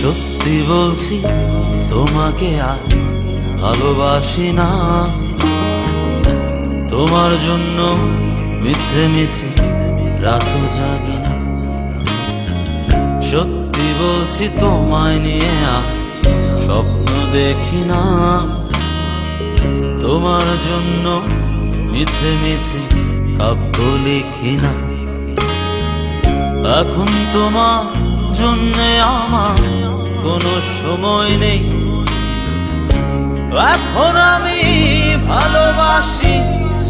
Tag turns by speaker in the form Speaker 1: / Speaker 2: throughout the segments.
Speaker 1: সত্যি বলছি তোমাকে আর ভালোবাসি না। তোমার জন্য মিছে মিছে রাতও জাগি না। সত্যি বলছি তোমায় নিয়ে আর স্বপ্ন দেখি না। তোমার জন্য মিছে মিছে কাব্য লিখি না। এখন তোমার জন্যে আমার কোনো সময় নেই। এখন আমি ভালোবাসি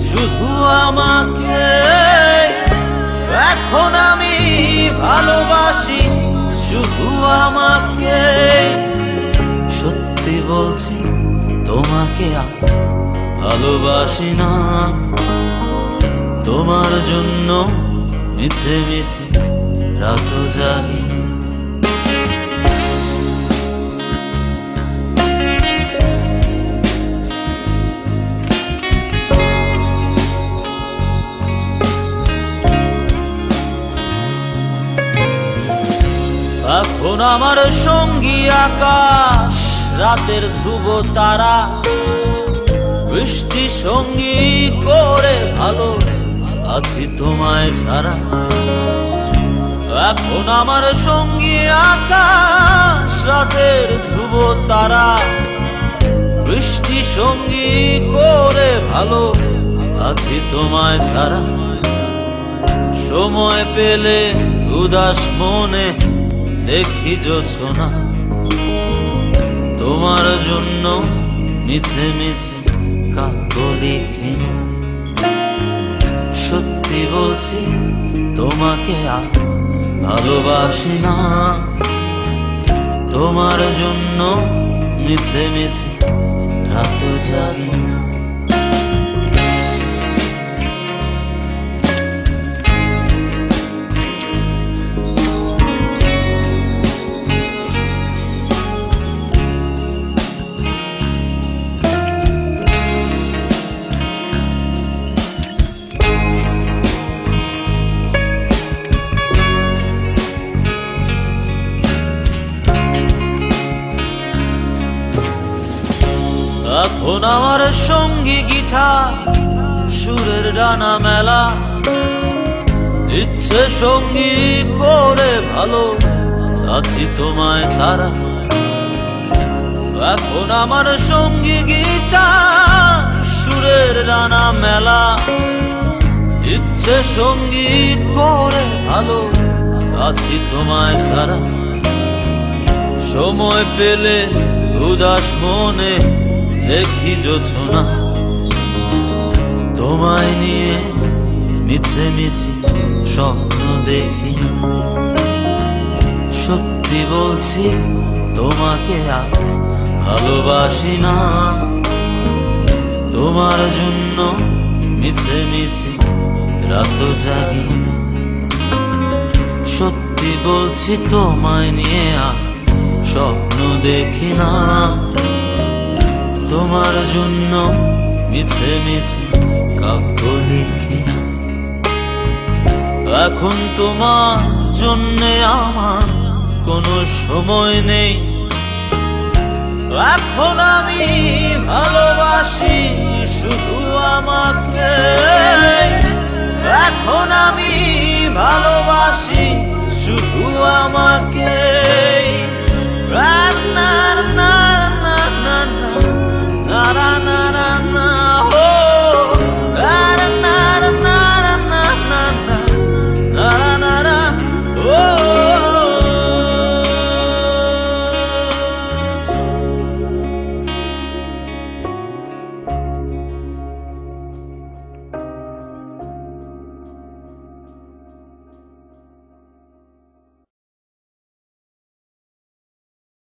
Speaker 1: শুধু আমাকে। এখন আমি ভালোবাসি শুধু আমাকে। সত্যি বলছি তোমাকে আর ভালোবাসি না। তোমার জন্য মিছে মিছে রাতও জাগি না। এখন আমার সঙ্গী আকাশ, রাতের ধ্রুব তারা, বৃষ্টি সঙ্গী করে ভালো আছি তোমায় ছাড়া। এখন আমার সঙ্গী আকাশ, রাতের ধ্রুব তারা, বৃষ্টি সঙ্গী করে ভালো আছি তোমায় ছাড়া। সময় পেলে উদাস মনে দেখি জোছনা। তোমার জন্য মিছে মিছে কাব্য লিখি না। সত্যি বলছি তোমাকে আর ভালোবাসি না। তোমার জন্য মিছে মিছে রাতও জাগি না। এখন আমার সঙ্গী গিটার, সুরের ডানা মেলা, ইচ্ছে সঙ্গী করে ভালো আছি তোমায় ছাড়া। এখন আমার সঙ্গী গিটার, সুরের ডানা মেলা, ইচ্ছে সঙ্গী করে ভালো আছি তোমায় ছাড়া। সময় পেলে উদাস মনে দেখি জোছনা। তোমায় নিয়ে মিছে মিছে স্বপ্ন দেখি না। সত্যি বলছি তোমাকে আর ভালোবাসি না। তোমার জন্য মিছে মিছে রাতও জাগি না। সত্যি বলছি তোমায় নিয়ে আর স্বপ্ন দেখি না। তোমার জন্য মিছে মিছে কাব্য লিখি না। এখন তোমার জন্যে আমার কোনো সময় নেই। এখন আমি ভালোবাসি শুধু আমাকে।